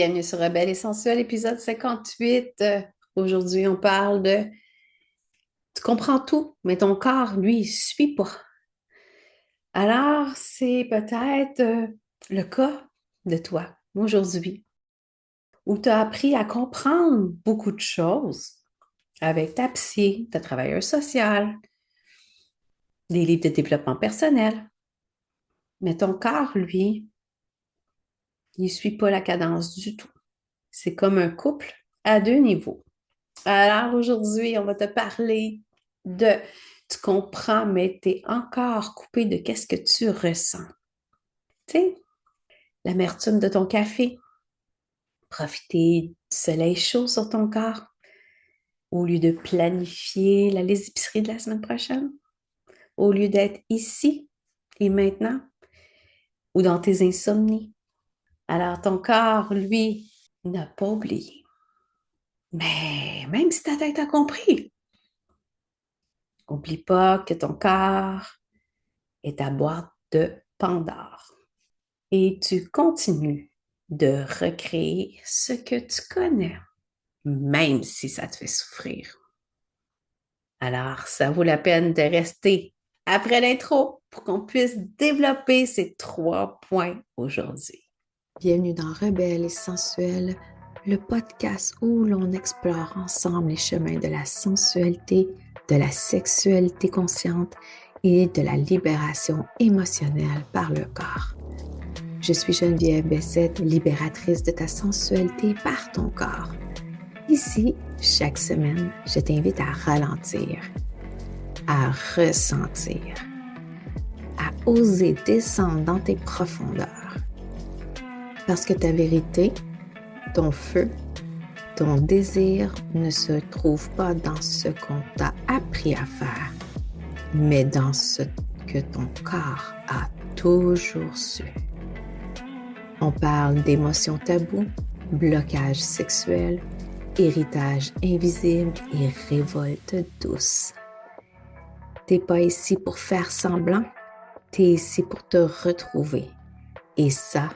Bienvenue sur Rebelle et Sensuelle, épisode 58. Aujourd'hui, on parle de tu comprends tout, mais ton corps, lui, il suit pas. Alors, c'est peut-être le cas de toi aujourd'hui, où tu as appris à comprendre beaucoup de choses avec ta psy, ta travailleuse sociale, des livres de développement personnel. Mais ton corps, lui, il suit pas la cadence du tout. C'est comme un couple à deux niveaux. Alors aujourd'hui, on va te parler de tu comprends, mais tu es encore coupé de qu'est-ce que tu ressens. Tu sais, l'amertume de ton café, profiter du soleil chaud sur ton corps au lieu de planifier la liste d'épicerie de la semaine prochaine, au lieu d'être ici et maintenant ou dans tes insomnies. Alors ton corps, lui, n'a pas oublié. Mais même si ta tête a compris, oublie pas que ton corps est ta boîte de Pandore. Et tu continues de recréer ce que tu connais, même si ça te fait souffrir. Alors, ça vaut la peine de rester après l'intro pour qu'on puisse développer ces 3 points aujourd'hui. Bienvenue dans Rebelle et Sensuelle, le podcast où l'on explore ensemble les chemins de la sensualité, de la sexualité consciente et de la libération émotionnelle par le corps. Je suis Geneviève Bessette, libératrice de ta sensualité par ton corps. Ici, chaque semaine, je t'invite à ralentir, à ressentir, à oser descendre dans tes profondeurs. Parce que ta vérité, ton feu, ton désir ne se trouve pas dans ce qu'on t'a appris à faire, mais dans ce que ton corps a toujours su. On parle d'émotions tabous, blocage sexuel, héritage invisible et révolte douce. T'es pas ici pour faire semblant, t'es ici pour te retrouver. Et ça,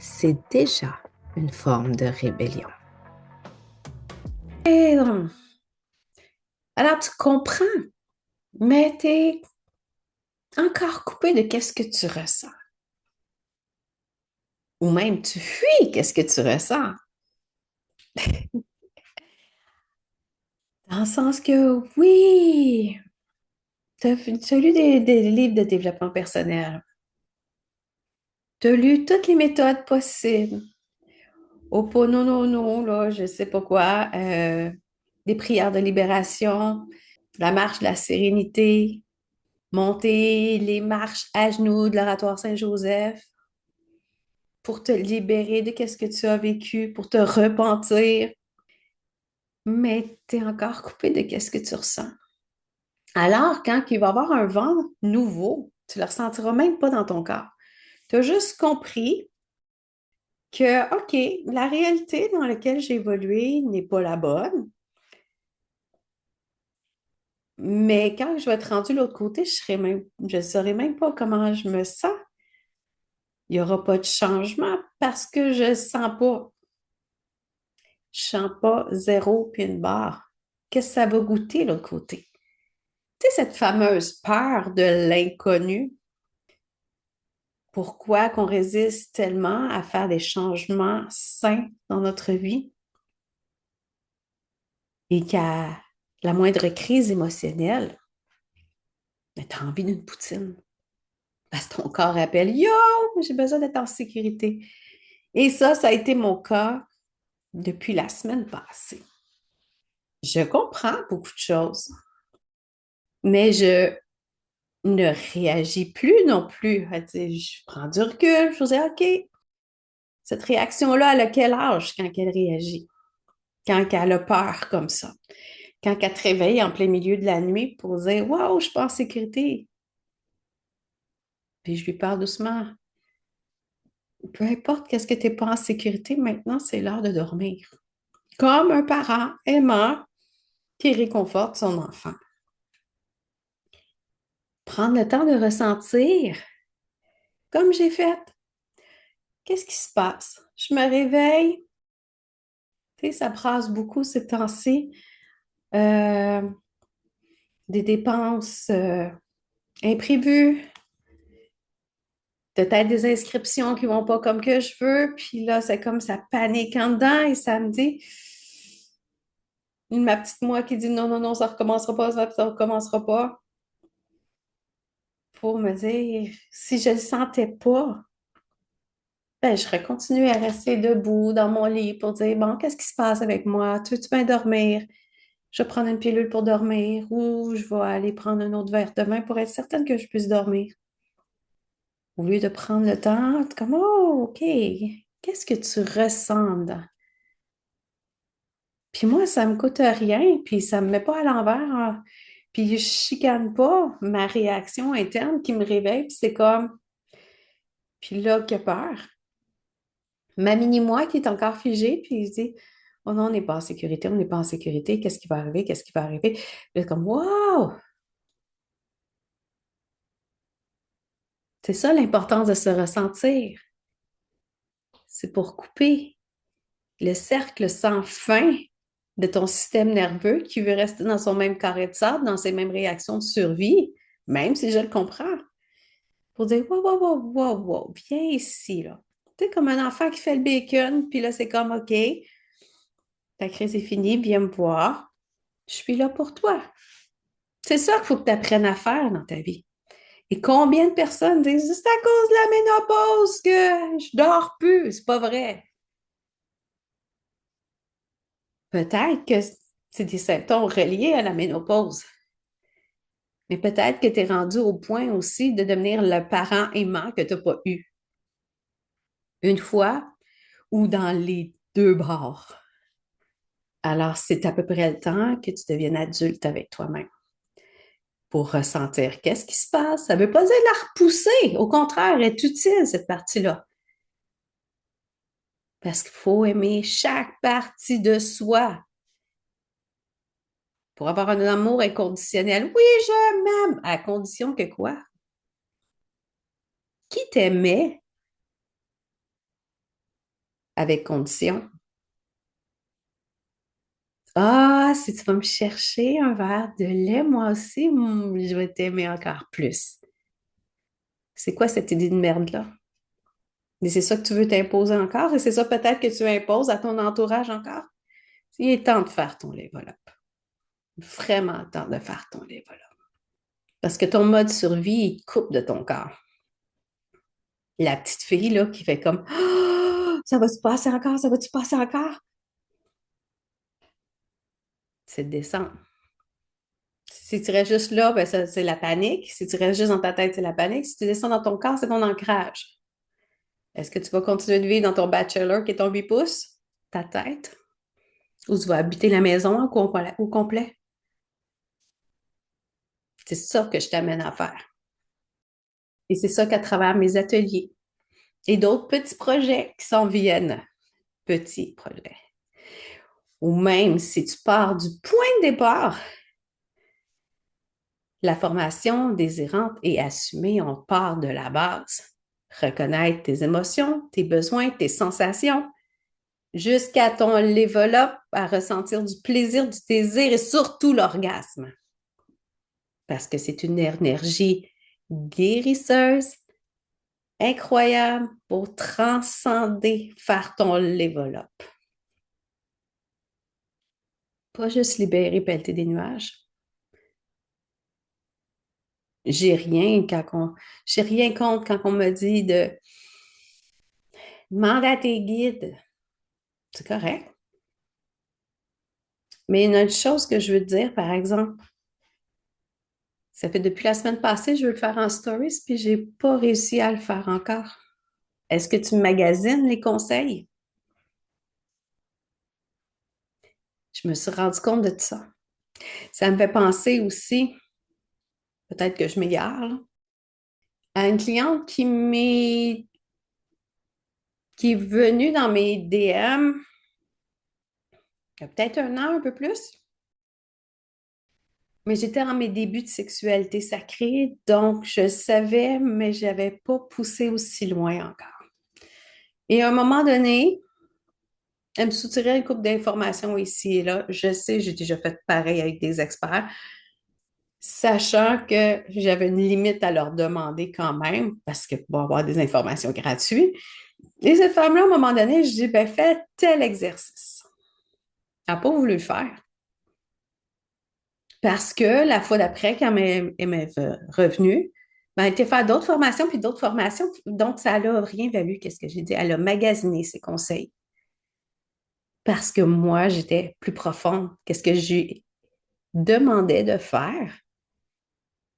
c'est déjà une forme de rébellion. Et alors, tu comprends, mais tu es encore coupé de qu'est-ce que tu ressens. Ou même tu fuis qu'est-ce que tu ressens. Dans le sens que oui, tu as lu des livres de développement personnel. Tu as lu toutes les méthodes possibles. Opononono, là, je sais pas quoi, des prières de libération, la marche de la sérénité, monter les marches à genoux de l'oratoire Saint-Joseph pour te libérer de qu'est-ce que tu as vécu, pour te repentir. Mais tu es encore coupé de qu'est-ce que tu ressens. Alors, quand il va y avoir un vent nouveau, tu ne le ressentiras même pas dans ton corps. Tu as juste compris que, OK, la réalité dans laquelle j'ai évolué n'est pas la bonne, mais quand je vais être rendue de l'autre côté, je ne saurais même pas comment je me sens. Il n'y aura pas de changement parce que je ne sens pas. Je sens pas zéro puis une barre. Qu'est-ce que ça va goûter l'autre côté? Tu sais, cette fameuse peur de l'inconnu. Pourquoi qu'on résiste tellement à faire des changements sains dans notre vie et qu'à la moindre crise émotionnelle, tu as envie d'une poutine. Parce que ton corps appelle, Yo, j'ai besoin d'être en sécurité. Et ça a été mon cas depuis la semaine passée. Je comprends beaucoup de choses, mais je ne réagis plus non plus. Je prends du recul, je me dis, OK, cette réaction-là, elle a quel âge quand elle réagit? Quand elle a peur comme ça? Quand elle te réveille en plein milieu de la nuit pour dire, Wow, je suis pas en sécurité. Puis je lui parle doucement. Peu importe qu'est-ce que tu n'es pas en sécurité, maintenant, c'est l'heure de dormir. Comme un parent aimant qui réconforte son enfant. Prendre le temps de ressentir, comme j'ai fait. Qu'est-ce qui se passe? Je me réveille, Tu sais, ça brasse beaucoup ces temps-ci. Euh, des dépenses imprévues, peut-être des inscriptions qui vont pas comme que je veux, puis là, c'est comme ça panique en dedans et ça me dit, ma petite moi qui dit non, non, non, ça recommencera pas, ça recommencera pas, pour me dire, si je le sentais pas, ben, je serais continuée à rester debout dans mon lit pour dire, bon, qu'est-ce qui se passe avec moi? Tu veux-tu bien dormir? Je vais prendre une pilule pour dormir ou je vais aller prendre un autre verre de vin pour être certaine que je puisse dormir. Au lieu de prendre le temps, t'es comme, oh, OK, qu'est-ce que tu ressens dedans? Puis moi, ça me coûte rien, puis ça me met pas à l'envers, hein. Puis je chicane pas ma réaction interne qui me réveille, puis c'est comme, puis là, que peur. Ma mini-moi qui est encore figée, puis je dis, oh non, on n'est pas en sécurité, on n'est pas en sécurité, qu'est-ce qui va arriver, qu'est-ce qui va arriver? Puis là, comme, wow! C'est ça l'importance de se ressentir. C'est pour couper le cercle sans fin de ton système nerveux qui veut rester dans son même carré de sable, dans ses mêmes réactions de survie, même si je le comprends, pour dire, wow, wow, wow, wow, wow, viens ici, là. Tu sais, comme un enfant qui fait le bacon, puis là, c'est comme, OK, ta crise est finie, viens me voir, je suis là pour toi. C'est ça qu'il faut que tu apprennes à faire dans ta vie. Et combien de personnes disent, c'est à cause de la ménopause que je dors plus. C'est pas vrai. Peut-être que c'est des symptômes reliés à la ménopause. Mais peut-être que tu es rendu au point aussi de devenir le parent aimant que tu n'as pas eu une fois ou dans les deux bords. Alors, c'est à peu près le temps que tu deviennes adulte avec toi-même pour ressentir qu'est-ce qui se passe. Ça ne veut pas dire la repousser. Au contraire, elle est utile, cette partie-là. Parce qu'il faut aimer chaque partie de soi pour avoir un amour inconditionnel. Oui, je m'aime, à condition que quoi? Qui t'aimait avec condition? Ah, si tu vas me chercher un verre de lait, moi aussi, je vais t'aimer encore plus. C'est quoi cette idée de merde-là? Et c'est ça que tu veux t'imposer encore? Et c'est ça peut-être que tu imposes à ton entourage encore? Il est temps de faire ton level up. Vraiment temps de faire ton level up. Parce que ton mode survie, il coupe de ton corps. La petite fille, là, qui fait comme ah, ça va se passer encore? Ça va-tu passer encore? C'est de descendre. Si tu restes juste là, ben ça, c'est la panique. Si tu restes juste dans ta tête, c'est la panique. Si tu descends dans ton corps, c'est ton ancrage. Est-ce que tu vas continuer de vivre dans ton bachelor qui est ton 8 pouces, ta tête, ou tu vas habiter la maison au complet? C'est ça que je t'amène à faire. Et c'est ça qu'à travers mes ateliers et d'autres petits projets qui s'en viennent, petits projets, ou même si tu pars du point de départ, la formation désirante et assumée, on part de la base. Reconnaître tes émotions, tes besoins, tes sensations, jusqu'à ton level up à ressentir du plaisir, du désir et surtout l'orgasme. Parce que c'est une énergie guérisseuse, incroyable pour transcender, faire ton level up. Pas juste libérer, pelleter des nuages. J'ai rien j'ai rien contre quand on me dit de demander à tes guides. C'est correct. Mais une autre chose que je veux te dire, par exemple, ça fait depuis la semaine passée, je veux le faire en stories, puis j'ai pas réussi à le faire encore. Est-ce que tu magasines les conseils? Je me suis rendu compte de ça. Ça me fait penser aussi, peut-être que je m'égare, là, à une cliente qui est venue dans mes DM il y a peut-être un an, un peu plus. Mais j'étais en mes débuts de sexualité sacrée, donc je savais, mais je n'avais pas poussé aussi loin encore. Et à un moment donné, Elle me soutirait une couple d'informations ici et là. Je sais, j'ai déjà fait pareil avec des experts, sachant que j'avais une limite à leur demander quand même, parce que pour avoir des informations gratuites. Et cette femme-là, à un moment donné, je dis, ben, fais tel exercice. Elle n'a pas voulu le faire. Parce que la fois d'après, quand elle m'est revenue, ben, elle était faire d'autres formations, puis d'autres formations. Donc, ça n'a rien valu, qu'est-ce que j'ai dit? Elle a magasiné ses conseils. Parce que moi, j'étais plus profonde. Qu'est-ce que j'ai demandé de faire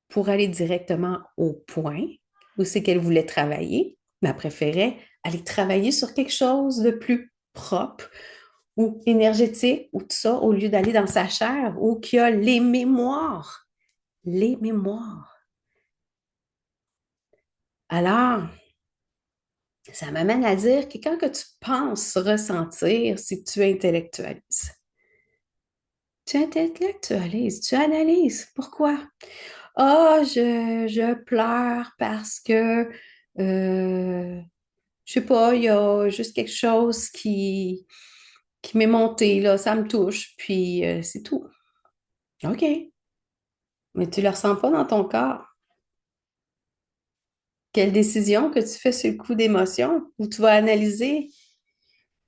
pour aller directement au point où c'est qu'elle voulait travailler, mais elle préférait aller travailler sur quelque chose de plus propre ou énergétique ou tout ça, au lieu d'aller dans sa chair ou qui a les mémoires. Les mémoires. Alors, ça m'amène à dire que quand que tu penses ressentir, c'est que tu intellectualises. Tu intellectualises, tu analyses. Pourquoi? Ah, je pleure parce que, je sais pas, il y a juste quelque chose qui m'est monté, là, ça me touche, puis c'est tout. OK, mais tu le ressens pas dans ton corps. Quelle décision que tu fais sur le coup d'émotion, où tu vas analyser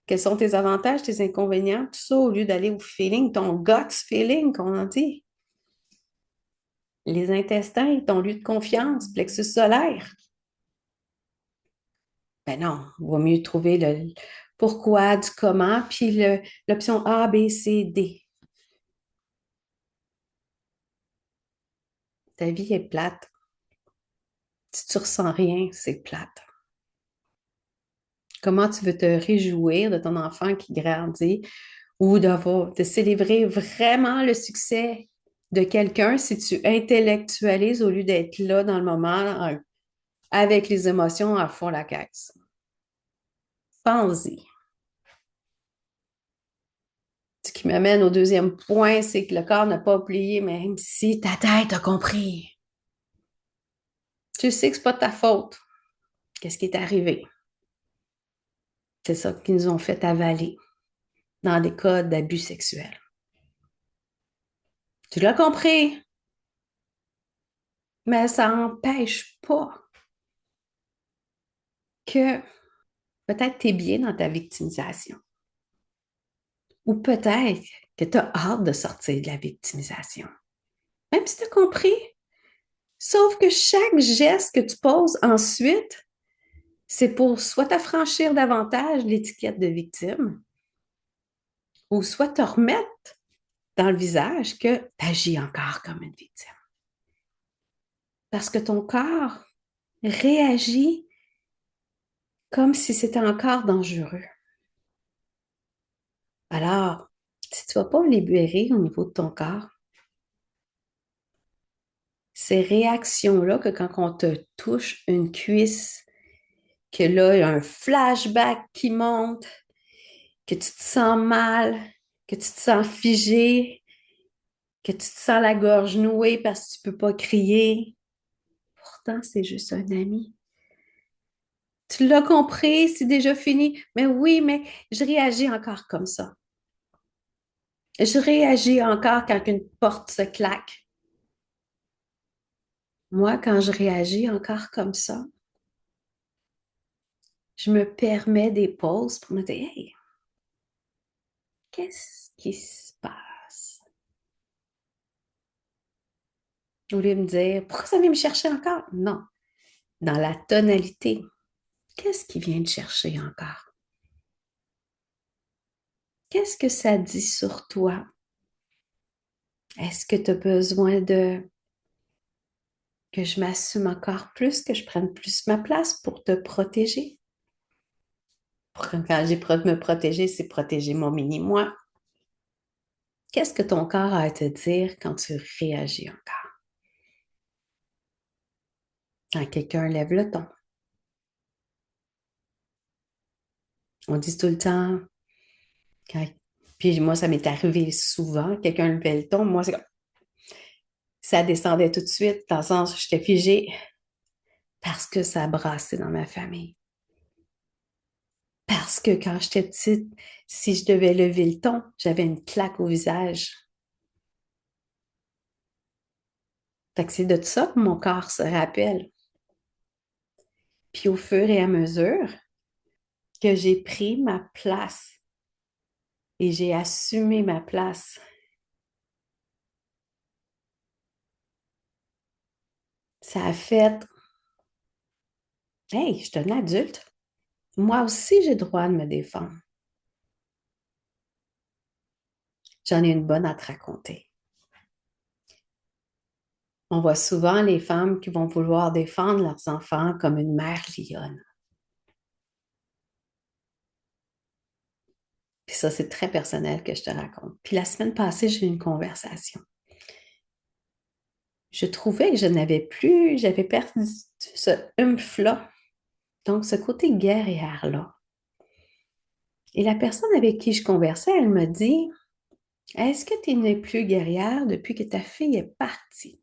quels sont tes avantages, tes inconvénients, tout ça, au lieu d'aller au feeling, ton gut feeling, qu'on en dit. Les intestins, ton lieu de confiance, plexus solaire. Ben non, il vaut mieux trouver le pourquoi, du comment, puis l'option A, B, C, D. Ta vie est plate. Si tu ressens rien, c'est plate. Comment tu veux te réjouir de ton enfant qui grandit ou de célébrer vraiment le succès de quelqu'un si tu intellectualises au lieu d'être là dans le moment avec les émotions à fond la caisse. Pense-y. Ce qui m'amène au deuxième point, c'est que le corps n'a pas oublié, même si ta tête a compris. Tu sais que c'est pas de ta faute. Qu'est-ce qui est arrivé? C'est ça qu'ils nous ont fait avaler dans des cas d'abus sexuels. Tu l'as compris, mais ça n'empêche pas que peut-être tu es bien dans ta victimisation. Ou peut-être que tu as hâte de sortir de la victimisation. Même si tu as compris. Sauf que chaque geste que tu poses ensuite, c'est pour soit t'affranchir davantage de l'étiquette de victime, ou soit te remettre dans le visage que tu agis encore comme une victime. Parce que ton corps réagit comme si c'était encore dangereux. Alors, si tu ne vas pas libérer au niveau de ton corps, ces réactions-là, que quand on te touche une cuisse, que là, il y a un flashback qui monte, que tu te sens mal, que tu te sens figé, que tu te sens la gorge nouée parce que tu ne peux pas crier. Pourtant, c'est juste un ami. Tu l'as compris, c'est déjà fini. Mais oui, mais je réagis encore comme ça. Je réagis encore quand une porte se claque. Moi, quand je réagis encore comme ça, je me permets des pauses pour me dire, hey, qu'est-ce qui se passe? Au lieu de me dire, pourquoi ça vient me chercher encore? Non, dans la tonalité. Qu'est-ce qui vient te chercher encore? Qu'est-ce que ça dit sur toi? Est-ce que tu as besoin de que je m'assume encore plus, que je prenne plus ma place pour te protéger? Quand j'ai me protéger, c'est protéger mon mini-moi. Qu'est-ce que ton corps a à te dire quand tu réagis encore? Quand quelqu'un lève le ton. On dit tout le temps, quand... puis moi, ça m'est arrivé souvent, quelqu'un levait le ton, moi, c'est comme, ça descendait tout de suite, dans le sens où j'étais figée parce que ça a brassé dans ma famille. Parce que quand j'étais petite, si je devais lever le ton, j'avais une claque au visage. Fait que c'est de ça que mon corps se rappelle. Puis au fur et à mesure que j'ai pris ma place et j'ai assumé ma place, ça a fait, hey, je suis un adulte. Moi aussi, j'ai le droit de me défendre. J'en ai une bonne à te raconter. On voit souvent les femmes qui vont vouloir défendre leurs enfants comme une mère lionne. Puis ça, c'est très personnel que je te raconte. Puis la semaine passée, j'ai eu une conversation. Je trouvais que je n'avais plus, j'avais perdu ce humph-là, donc ce côté guerrière-là. Et la personne avec qui je conversais, elle me dit, est-ce que tu n'es plus guerrière depuis que ta fille est partie?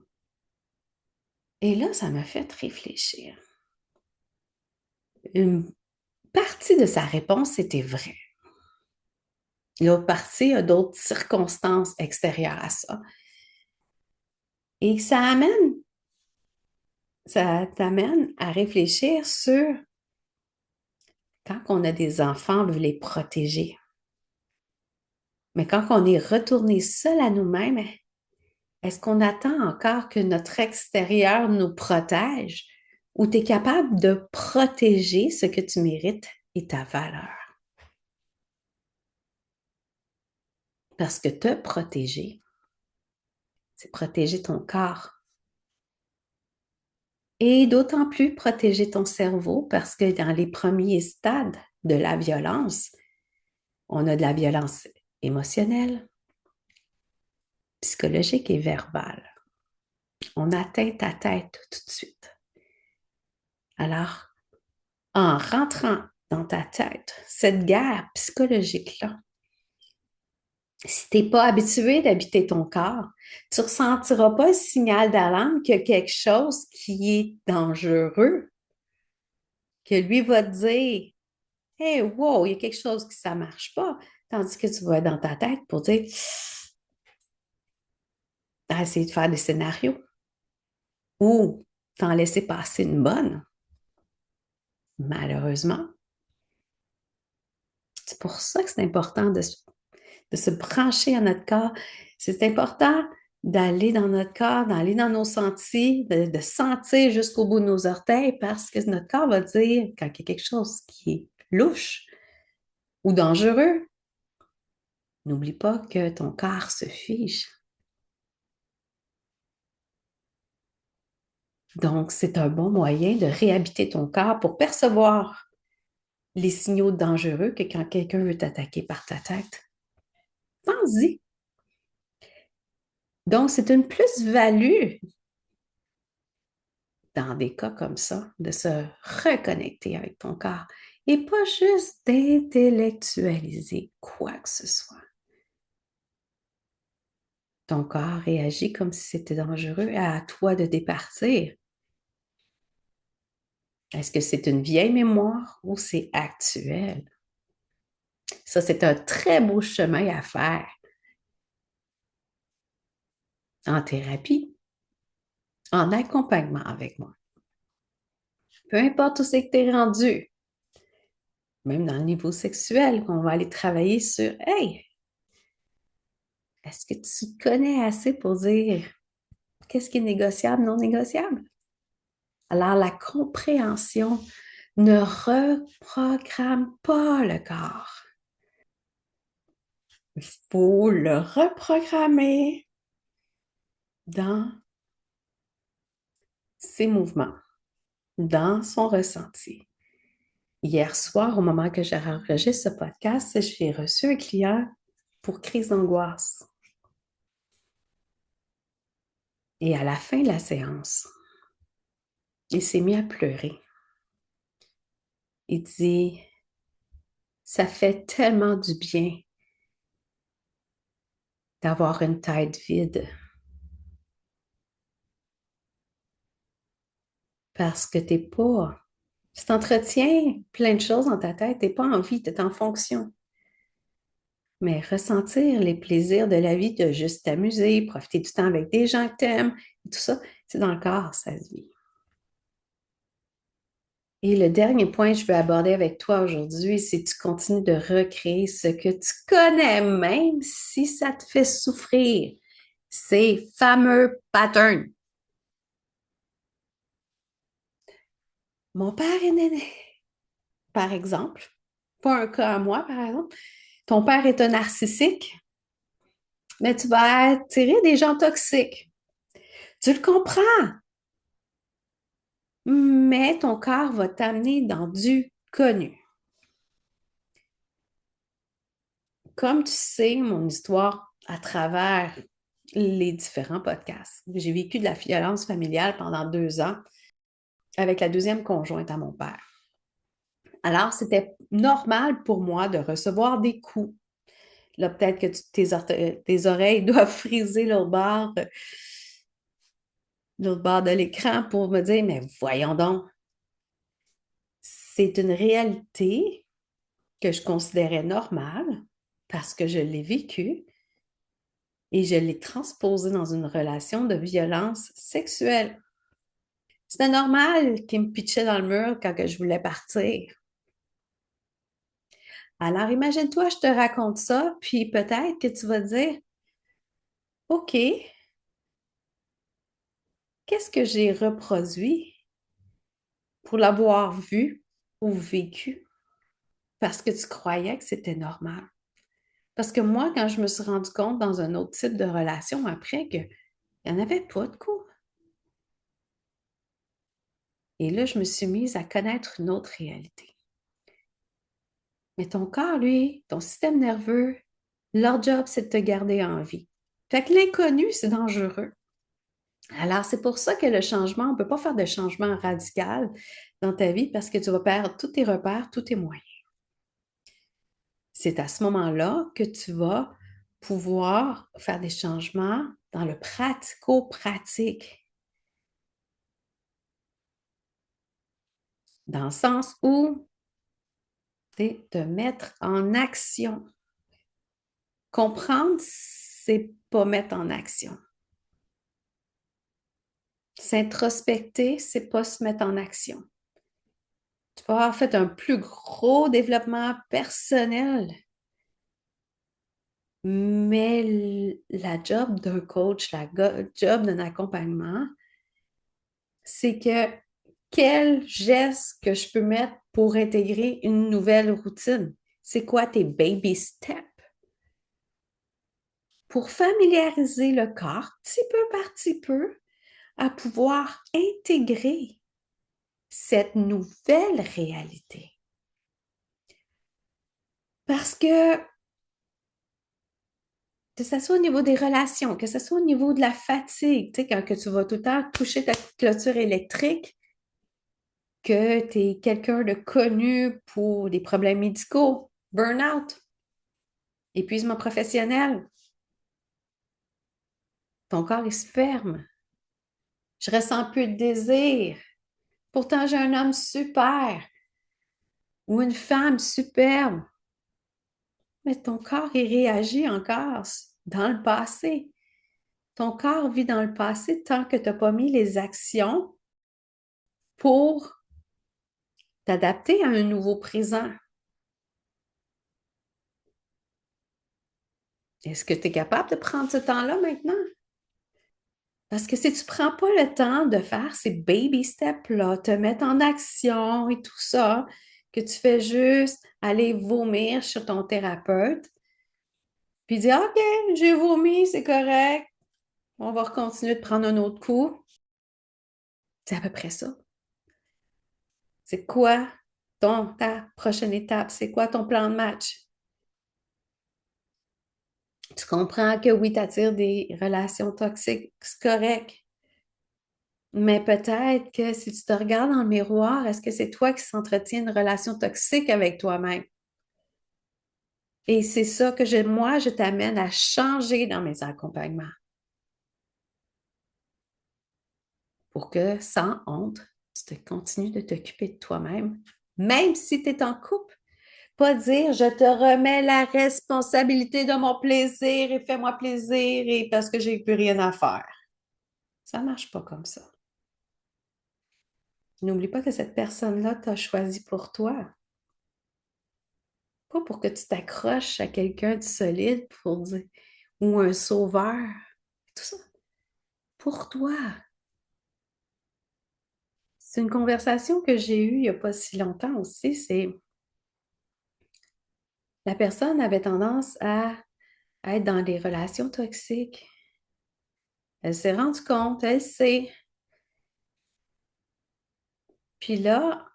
Et là, ça m'a fait réfléchir. Une partie de sa réponse était vraie. L'autre partie a d'autres circonstances extérieures à ça. Et ça t'amène à réfléchir sur quand on a des enfants, on veut les protéger. Mais quand on est retourné seul à nous-mêmes, est-ce qu'on attend encore que notre extérieur nous protège ou tu es capable de protéger ce que tu mérites et ta valeur? Parce que te protéger, c'est protéger ton corps. Et d'autant plus protéger ton cerveau parce que dans les premiers stades de la violence, on a de la violence émotionnelle, psychologique et verbale. On atteint ta tête tout de suite. Alors, en rentrant dans ta tête, cette guerre psychologique-là, si tu n'es pas habitué d'habiter ton corps, tu ne ressentiras pas le signal d'alarme qu'il y a quelque chose qui est dangereux, que lui va te dire, hey, wow, il y a quelque chose qui ne marche pas. Tandis que tu vas être dans ta tête pour dire, essayer de faire des scénarios ou t'en laisser passer une bonne. Malheureusement, c'est pour ça que c'est important de se brancher à notre corps. C'est important d'aller dans notre corps, d'aller dans nos sentiers, de sentir jusqu'au bout de nos orteils parce que notre corps va dire quand il y a quelque chose qui est louche ou dangereux, n'oublie pas que ton corps se fige. Donc, c'est un bon moyen de réhabiter ton corps pour percevoir les signaux dangereux que quand quelqu'un veut t'attaquer par ta tête. Pense-y. Donc, c'est une plus-value dans des cas comme ça de se reconnecter avec ton corps et pas juste d'intellectualiser quoi que ce soit. Ton corps réagit comme si c'était dangereux, à toi de départir. Est-ce que c'est une vieille mémoire ou c'est actuel? Ça, c'est un très beau chemin à faire en thérapie, en accompagnement avec moi. Peu importe où c'est que tu es rendu, même dans le niveau sexuel, qu'on va aller travailler sur, hey, est-ce que tu connais assez pour dire qu'est-ce qui est négociable, non négociable? Alors, la compréhension ne reprogramme pas le corps. Il faut le reprogrammer dans ses mouvements, dans son ressenti. Hier soir, au moment que j'ai enregistré ce podcast, j'ai reçu un client pour crise d'angoisse. Et à la fin de la séance, il s'est mis à pleurer. Il dit, ça fait tellement du bien d'avoir une tête vide parce que tu n'es pas Tu t'entretiens plein de choses dans ta tête, tu n'es pas en vie, tu es en fonction. Mais ressentir les plaisirs de la vie, de juste t'amuser, profiter du temps avec des gens que tu aimes, et tout ça, c'est dans le corps, ça se vit. Et le dernier point que je veux aborder avec toi aujourd'hui, c'est que tu continues de recréer ce que tu connais, même si ça te fait souffrir. Ces fameux patterns. Mon père est né, par exemple, pas un cas à moi, par exemple. Ton père est un narcissique, mais tu vas attirer des gens toxiques. Tu le comprends, mais ton corps va t'amener dans du connu. Comme tu sais, mon histoire à travers les différents podcasts, j'ai vécu de la violence familiale pendant 2 ans avec la deuxième conjointe à mon père. Alors, c'était normal pour moi de recevoir des coups. Là, peut-être que tes oreilles doivent friser l'autre bord de l'écran pour me dire, mais voyons donc, c'est une réalité que je considérais normale parce que je l'ai vécue et je l'ai transposée dans une relation de violence sexuelle. C'était normal qu'il me pitchait dans le mur quand que je voulais partir. Alors, imagine-toi, je te raconte ça, puis peut-être que tu vas dire, OK, qu'est-ce que j'ai reproduit pour l'avoir vu ou vécu parce que tu croyais que c'était normal? Parce que moi, quand je me suis rendu compte dans un autre type de relation après qu'il n'y en avait pas de coups, et là, je me suis mise à connaître une autre réalité. Mais ton corps, lui, ton système nerveux, leur job, c'est de te garder en vie. Fait que l'inconnu, c'est dangereux. Alors, c'est pour ça que le changement, on ne peut pas faire de changement radical dans ta vie parce que tu vas perdre tous tes repères, tous tes moyens. C'est à ce moment-là que tu vas pouvoir faire des changements dans le pratico-pratique, dans le sens où c'est te mettre en action. Comprendre, c'est pas mettre en action. S'introspecter, c'est pas se mettre en action. Tu peux avoir fait un plus gros développement personnel, mais la job d'un coach, la job d'un accompagnement, c'est que quel geste que je peux mettre pour intégrer une nouvelle routine? C'est quoi tes baby steps? Pour familiariser le corps, petit peu par petit peu, à pouvoir intégrer cette nouvelle réalité. Parce que ce soit au niveau des relations, que ce soit au niveau de la fatigue, tu sais, quand que tu vas tout le temps toucher ta clôture électrique, que tu es quelqu'un de connu pour des problèmes médicaux, burn-out, épuisement professionnel, ton corps il se ferme. Je ressens plus de désir. Pourtant, j'ai un homme super ou une femme superbe. Mais ton corps, il réagit encore dans le passé. Ton corps vit dans le passé tant que tu n'as pas mis les actions pour t'adapter à un nouveau présent. Est-ce que tu es capable de prendre ce temps-là maintenant? Parce que si tu ne prends pas le temps de faire ces baby steps-là, te mettre en action et tout ça, que tu fais juste aller vomir sur ton thérapeute, puis dire, OK, j'ai vomi, c'est correct, on va continuer de prendre un autre coup. C'est à peu près ça. C'est quoi ta prochaine étape? C'est quoi ton plan de match? Tu comprends que oui, tu attires des relations toxiques, c'est correct. Mais peut-être que si tu te regardes dans le miroir, est-ce que c'est toi qui s'entretiens une relation toxique avec toi-même? Et c'est ça que moi, je t'amène à changer dans mes accompagnements pour que, sans honte, Tu te continues de t'occuper de toi-même, même si tu es en couple. Pas dire, je te remets la responsabilité de mon plaisir et fais-moi plaisir et parce que j'ai plus rien à faire. Ça ne marche pas comme ça. N'oublie pas que cette personne-là t'a choisi pour toi. Pas pour que tu t'accroches à quelqu'un de solide pour dire, ou un sauveur. Tout ça. Pour toi. C'est une conversation que j'ai eue il n'y a pas si longtemps aussi. C'est la personne avait tendance à être dans des relations toxiques. Elle s'est rendue compte, elle sait. Puis là,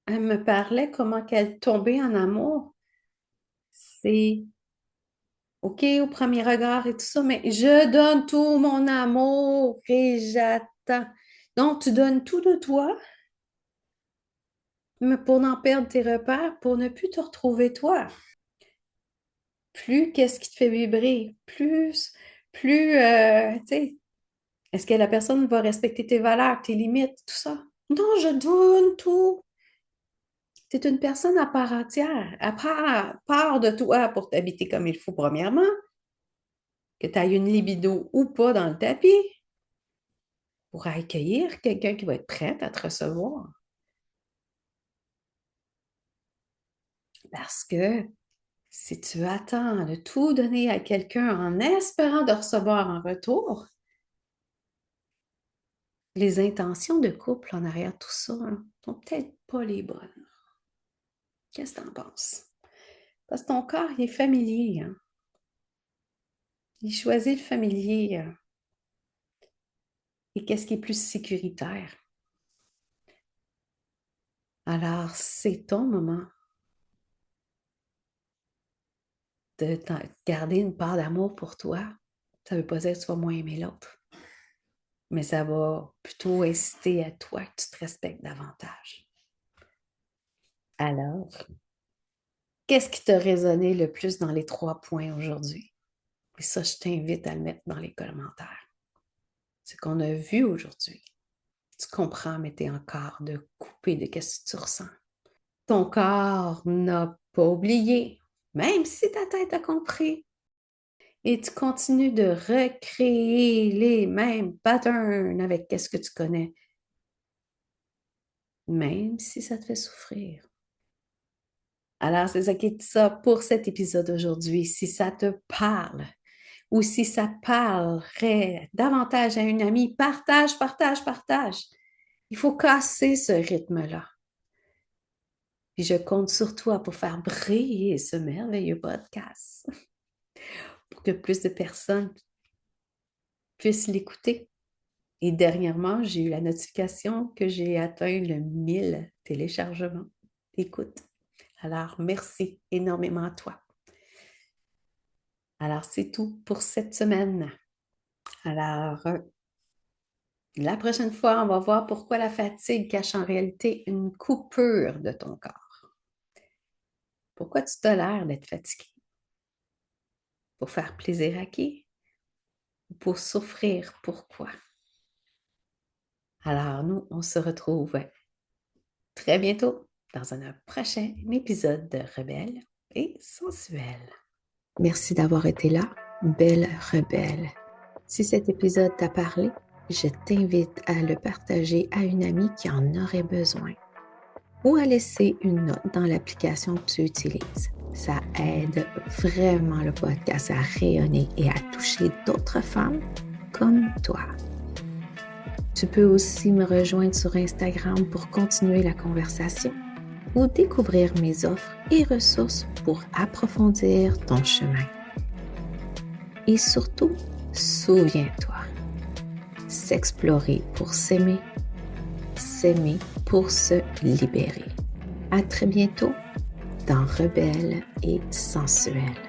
elle me parlait comment qu'elle tombait en amour. C'est OK au premier regard et tout ça, mais je donne tout mon amour et j'attends. Donc, tu donnes tout de toi, mais pour n'en perdre tes repères, pour ne plus te retrouver toi. Plus qu'est-ce qui te fait vibrer, tu sais, est-ce que la personne va respecter tes valeurs, tes limites, tout ça? Non, je donne tout. Tu es une personne à part entière, part de toi pour t'habiter comme il faut, premièrement, que tu aies une libido ou pas dans le tapis, pour accueillir quelqu'un qui va être prêt à te recevoir. Parce que si tu attends de tout donner à quelqu'un en espérant de recevoir en retour, les intentions de couple en arrière de tout ça sont peut-être pas les bonnes. Qu'est-ce que tu en penses? Parce que ton corps, il est familier. Hein? Il choisit le familier. Et qu'est-ce qui est plus sécuritaire? Alors, c'est ton moment de garder une part d'amour pour toi. Ça ne veut pas dire que tu vas moins aimer l'autre, mais ça va plutôt inciter à toi que tu te respectes davantage. Alors, qu'est-ce qui t'a résonné le plus dans les 3 points aujourd'hui? Et ça, je t'invite à le mettre dans les commentaires. Ce qu'on a vu aujourd'hui. Tu comprends, mais tu es encore de couper de ce que tu ressens. Ton corps n'a pas oublié, même si ta tête a compris. Et tu continues de recréer les mêmes patterns avec ce que tu connais, même si ça te fait souffrir. Alors, c'est ça qui est ça pour cet épisode aujourd'hui. Si ça te parle ou si ça parlerait davantage à une amie, partage, partage, partage. Il faut casser ce rythme-là. Puis je compte sur toi pour faire briller ce merveilleux podcast, pour que plus de personnes puissent l'écouter. Et dernièrement, j'ai eu la notification que j'ai atteint le 1000 téléchargements. Écoute, alors merci énormément à toi. Alors, c'est tout pour cette semaine. Alors, la prochaine fois, on va voir pourquoi la fatigue cache en réalité une coupure de ton corps. Pourquoi tu tolères d'être fatigué? Pour faire plaisir à qui? Ou pour souffrir? Pourquoi? Alors, nous, on se retrouve très bientôt dans un prochain épisode de Rebelle et Sensuelle. Merci d'avoir été là, belle rebelle. Si cet épisode t'a parlé, je t'invite à le partager à une amie qui en aurait besoin ou à laisser une note dans l'application que tu utilises. Ça aide vraiment le podcast à rayonner et à toucher d'autres femmes comme toi. Tu peux aussi me rejoindre sur Instagram pour continuer la conversation ou découvrir mes offres et ressources pour approfondir ton chemin. Et surtout, souviens-toi, s'explorer pour s'aimer pour se libérer. À très bientôt dans Rebelle et Sensuelle.